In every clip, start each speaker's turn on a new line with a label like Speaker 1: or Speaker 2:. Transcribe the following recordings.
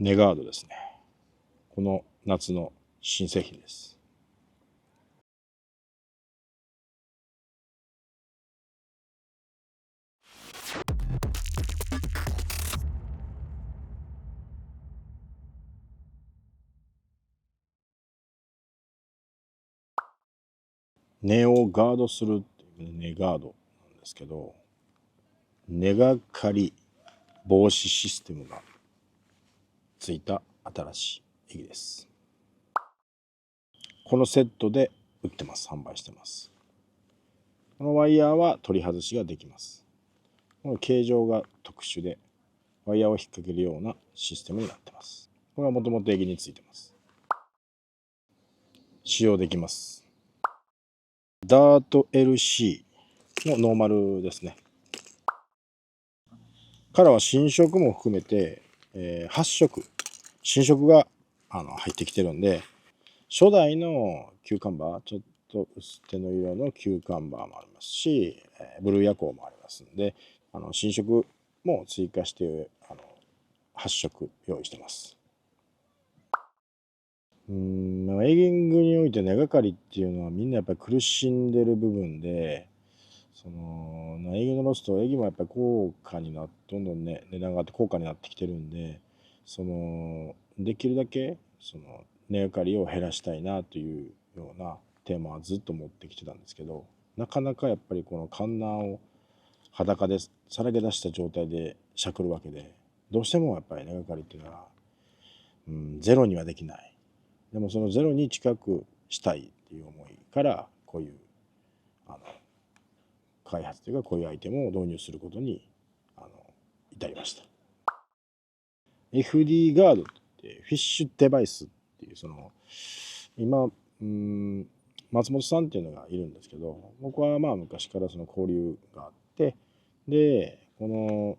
Speaker 1: ネガードですね。この夏の新製品です。根をガードするっていうネガードなんですけど、根がかり防止システムがついた新しい液です。このセットで売ってます。販売してます。このワイヤーは取り外しができます。この形状が特殊でワイヤーを引っ掛けるようなシステムになってます。これはもともと液についてます。使用できます。ダート LC のノーマルですね。からは新色も含めて、8色新色が入ってきてるんで、初代のキューカンバー、ちょっと薄手の色のキューカンバーもありますし、ブルー夜光もありますんで、新色も追加して8色用意してます。エイギングにおいて根がかりっていうのはみんなやっぱり苦しんでる部分で、エイギングのロスト、エギもやっぱり高価にどんどんね、値段が上がって高価になってきてるんで、できるだけ根がかりを減らしたいなというようなテーマはずっと持ってきてたんですけど、なかなかやっぱりこのカンナを裸でさらけ出した状態でしゃくるわけで、どうしてもやっぱり根がかりっていうのは、ゼロにはできない。でもそのゼロに近くしたいっていう思いからこういう開発というかこういうアイテムを導入することに至りました。FD ガードってフィッシュデバイスっていう今松本さんっていうのがいるんですけど、僕はまあ昔からその交流があって、でこの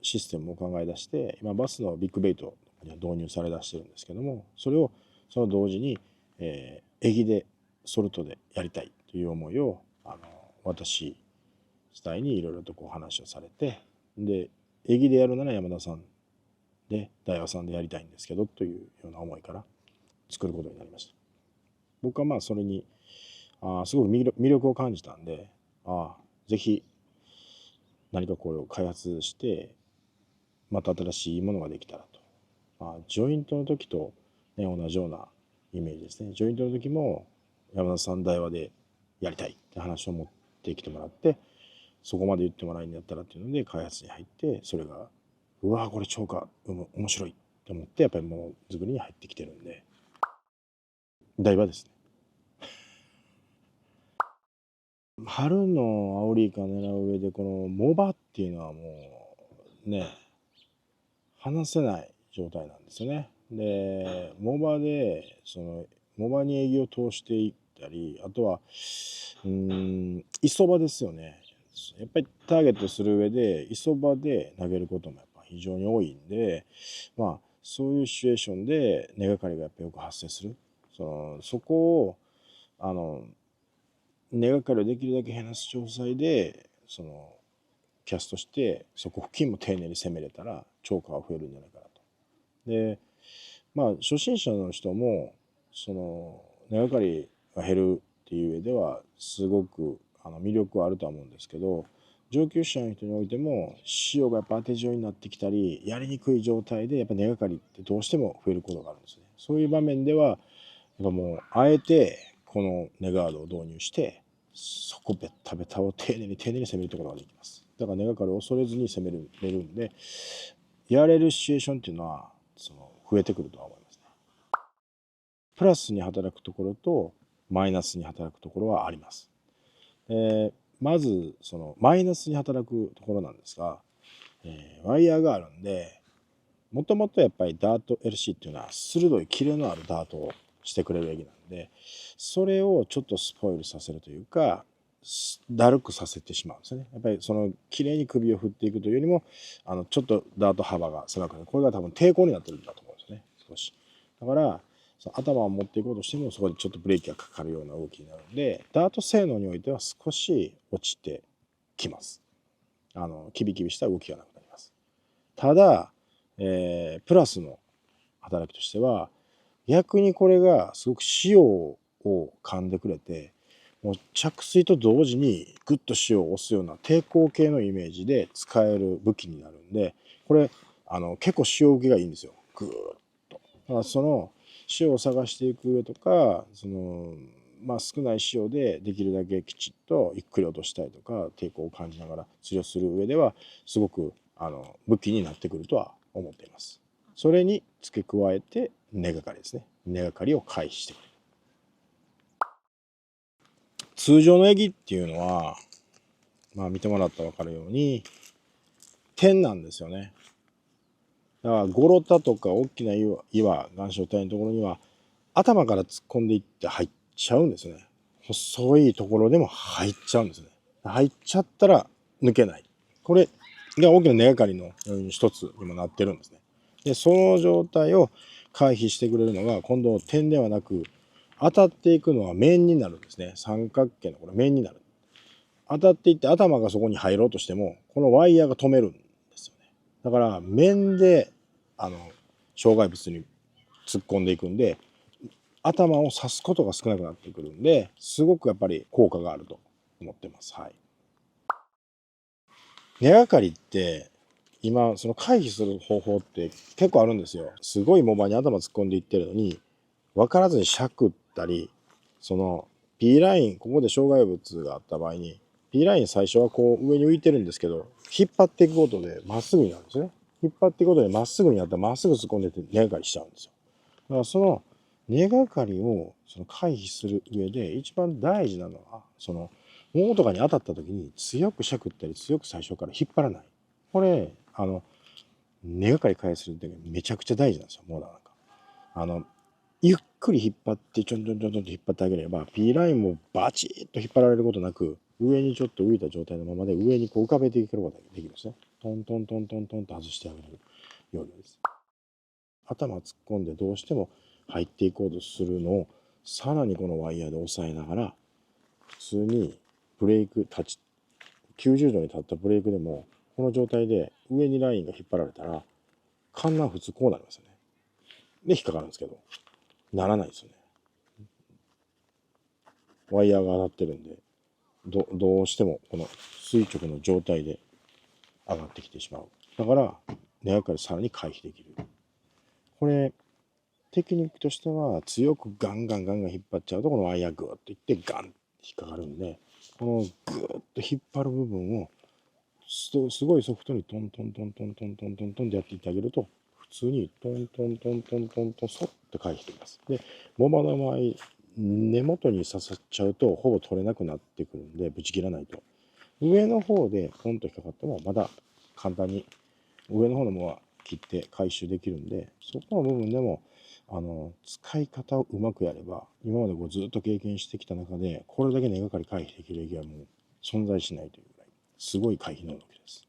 Speaker 1: システムを考え出して今バスのビッグベイトには導入されだしてるんですけども、それをその同時に、エギでソルトでやりたいという思いを私主体にいろいろとこう話をされて、でエギでやるなら山田さんで大和さんでやりたいんですけどというような思いから作ることになりました。僕はまあそれにすごく魅力を感じたんで、ぜひ何かこれを開発してまた新しいものができたらと。ジョイントの時と、ね、同じようなイメージですね。ジョイントの時も山田さん大和でやりたいって話を持ってきてもらって、そこまで言ってもらえるんだったらっていうので開発に入って、それがうわこれ超面白いと思ってやっぱりものづくりに入ってきてるんで、台場ですね。春のアオリイカ狙う上でこのモバっていうのはもうね離せない状態なんですよね。でモバでモバに営業を通していったり、あとは磯場ですよね。やっぱりターゲットする上で磯場で投げることもやっぱ非常に多いんで、そういうシチュエーションで根がかりがやっぱよく発生する。そこを根がかりをできるだけ減らす詳細でキャストしてそこ付近も丁寧に攻めれたら超過は増えるんじゃないかなと。で初心者の人も根がかりが減るっていう上ではすごく魅力はあるとは思うんですけど、上級者の人においても潮がやっぱ当て状になってきたりやりにくい状態でやっぱ根がかりってどうしても増えることがあるんですね。そういう場面ではやっぱもうあえてこの根ガードを導入してそこベッタベタを丁寧に丁寧に攻めるところができます。だから根がかりを恐れずに攻めれるんで、やれるシチュエーションっていうのは増えてくるとは思いますね。プラスに働くところとマイナスに働くところはあります。まずマイナスに働くところなんですが、ワイヤーがあるんで、もともとやっぱりダート LC っていうのは鋭いキレのあるダートをしてくれる液なんで、それをちょっとスポイルさせるというかだるくさせてしまうんですよね。やっぱり綺麗に首を振っていくというよりもちょっとダート幅が狭くて、これが多分抵抗になってるんだと思うんですね。少しだから頭を持っていこうとしてもそこでちょっとブレーキがかかるような動きになるので、ダート性能においては少し落ちてきます。キビキビした動きがなくなります。ただ、プラスの働きとしては、逆にこれがすごく塩を噛んでくれて、もう着水と同時にグッと塩を押すような抵抗系のイメージで使える武器になるんで、これ結構塩受けがいいんですよ、グーッと。だからその塩を探していく上とか、少ない塩でできるだけきちっとゆっくり落としたいとか、抵抗を感じながら釣りをする上ではすごく武器になってくるとは思っています。それに付け加えて根がかりですね。根がかりを回避してくれる。通常のエギっていうのは、見てもらったら分かるように点なんですよね。だからゴロタとか大きな岩岩礁帯のところには頭から突っ込んでいって入っちゃうんですね。細いところでも入っちゃうんですね。入っちゃったら抜けない。これが大きな根がかりの一つにもなってるんですね。でその状態を回避してくれるのが、今度点ではなく当たっていくのは面になるんですね。三角形のこれ面になる。当たっていって頭がそこに入ろうとしても、このワイヤーが止めるんですよね。だから面で障害物に突っ込んでいくんで、頭を刺すことが少なくなってくるんで、すごくやっぱり効果があると思ってます。はい。根がかりって今その回避する方法って結構あるんですよ。すごい藻場に頭突っ込んでいってるのに分からずにしゃくったり、その P ライン、ここで障害物があった場合に P ライン最初はこう上に浮いてるんですけど、引っ張っていくことでまっすぐになるんですね。引っ張っていくことでまっすぐになったらまっすぐ突っ込んでって根がかりしちゃうんですよ。だからその根がかりをその回避する上で一番大事なのは、その桃とかに当たった時に強くしゃくったり強く最初から引っ張らない。これ根がかり回避するってめちゃくちゃ大事なんですよ。もうなんかゆっくり引っ張ってちょんちょんちょんちょんと引っ張ってあげれば P ラインもバチッと引っ張られることなく、上にちょっと浮いた状態のままで上にこう浮かべていけることができるんですね。トントントントントンと外してあげるようにです。頭突っ込んでどうしても入っていこうとするのをさらにこのワイヤーで押さえながら、普通にブレーク90度に立ったブレークでもこの状態で上にラインが引っ張られたら観覧普通こうなりますよね。で引っかかるんですけど、ならないですよね。ワイヤーが当たってるんで、どうしてもこの垂直の状態で上がってきてしまう。だから根がかりさらに回避できる。これテクニックとしては、強くガンガンガンガン引っ張っちゃうとこのワイヤーグーッといってガンって引っかかるんで、このグーッと引っ張る部分をすごいソフトにトントントントントントントントンってやっていってあげると、普通にトントントントントントンそって回避できます。でモバの場合根元に刺さっちゃうとほぼ取れなくなってくるんで、ぶち切らないと上の方でポンと引っかかってもまだ簡単に上の方のものは切って回収できるんで、そこの部分でも使い方をうまくやれば、今までこうずっと経験してきた中でこれだけ根がかり回避できるエリアはもう存在しないというぐらいすごい回避能力です。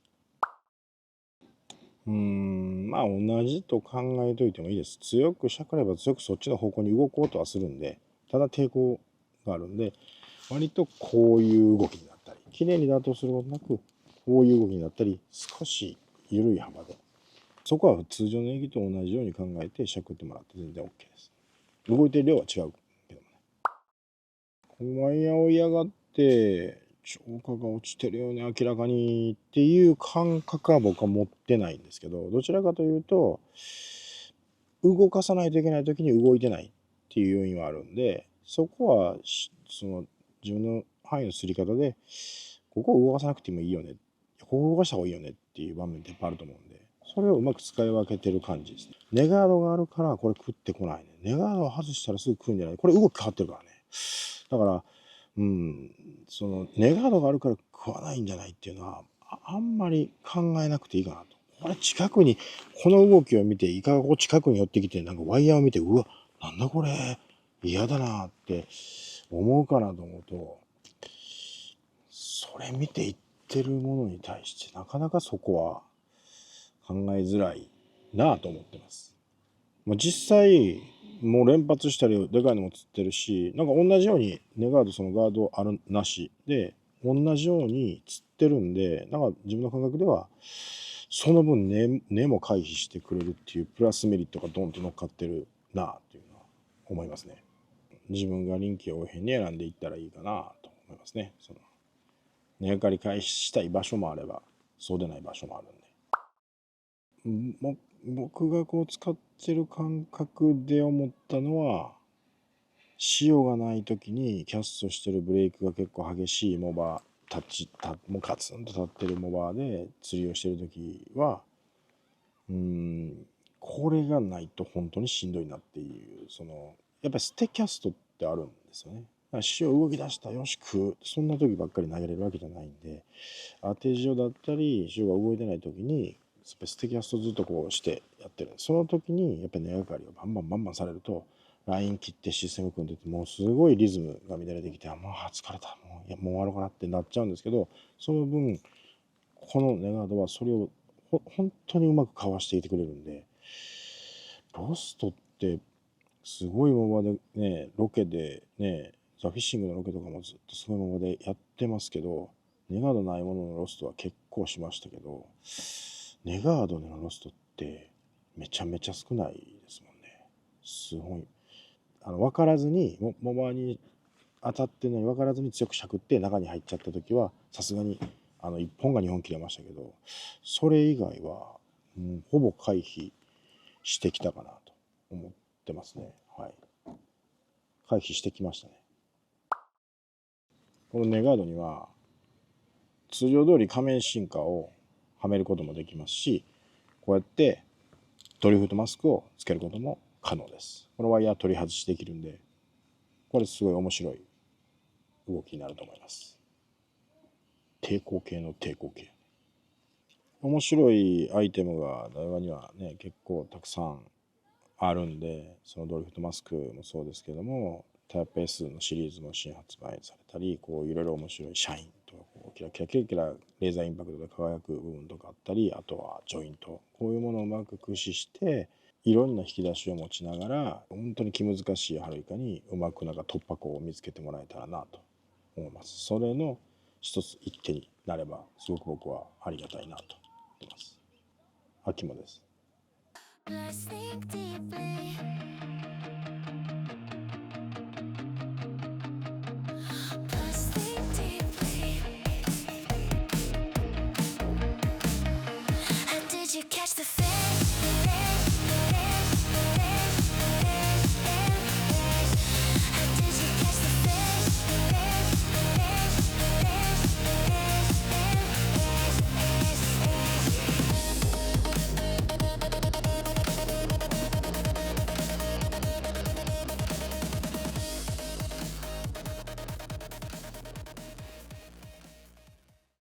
Speaker 1: 同じと考えといてもいいです。強くしゃくれば強くそっちの方向に動こうとはするんで、ただ抵抗があるんで、割とこういう動きになったり、綺麗に打倒することなくこういう動きになったり、少し緩い幅で、そこは通常の演技と同じように考えてしゃくってもらって全然 OK です。動いてる量は違うけどもね。ワイヤーを嫌がって超過が落ちてるよね明らかにっていう感覚は僕は持ってないんですけど、どちらかというと動かさないといけない時に動いてないっていう要因はあるんで、そこはその自分の範囲のすり方でここを動かさなくてもいいよね、ここを動かした方がいいよねっていう場面っていっぱいあると思うんで、それをうまく使い分けてる感じですね。ネガードがあるからこれ食ってこないね。ネガードを外したらすぐ食うんじゃない。これ動き変わってるからね。だからそのネガードがあるから食わないんじゃないっていうのはあんまり考えなくていいかなと。これ近くにこの動きを見てイカがこう近くに寄ってきてなんかワイヤーを見て、うわなんだこれ嫌だなって思うかなと思うと、それ見ていってるものに対してなかなかそこは考えづらいなぁと思ってます。実際もう連発したりでかいのも釣ってるし、なんか同じようにネガードそのガードあるなしで同じように釣ってるんで、なんか自分の感覚ではその分根も回避してくれるっていうプラスメリットがドンと乗っかってるなっていうのは思いますね。自分が臨機応変に選んでいったらいいかなと思いますね。その値上がり回避したい場所もあればそうでない場所もあるんで、僕がこう使ってる感覚で思ったのは、潮がない時にキャストしてるブレイクが結構激しいモバもうカツンと立ってるモバで釣りをしてる時は、これがないと本当にしんどいなっていう、やっぱりステキャストってあるんですよね。潮動き出したよし食う、そんな時ばっかり投げれるわけじゃないんで、当て潮だったり潮が動いてない時にステキャストずっとこうしてやってる。その時にやっぱり根がかりをバンバンバンバンされると、ライン切ってシステム組んでてもうすごいリズムが乱れてきて、もう疲れた、もう終わろうかなってなっちゃうんですけど、その分このネガードはそれを本当にうまくかわしていてくれるんで、ロストってすごいままでね、ロケでね、ザ・フィッシングのロケとかもずっとすごいままでやってますけど、ネガードないもののロストは結構しましたけど、ネガードでのロストってめちゃめちゃ少ないですもんね。すごい。分からずに、モバに当たってるのに分からずに強くしゃくって中に入っちゃった時は、さすがに1本が2本切れましたけど、それ以外は、ほぼ回避してきたかなと思ってますね。はい。回避してきましたね。このネガードには通常通り仮面進化をはめることもできますし、こうやってドリフトマスクをつけることも可能です。このワイヤー取り外しできるんで、これすごい面白い動きになると思います。抵抗系の抵抗系。面白いアイテムが台湾にはね、結構たくさんあるんで、そのドリフトマスクもそうですけども、タイプ S のシリーズも新発売されたり、こういろいろ面白いシャインとか、こうキラキラキラキラレーザーインパクトで輝く部分とかあったり、あとはジョイント、こういうものをうまく駆使していろんな引き出しを持ちながら、本当に気難しいハルイカにうまくなんか突破口を見つけてもらえたらなと思います。それの一つ一手になればすごく僕はありがたいなと思います。秋もです。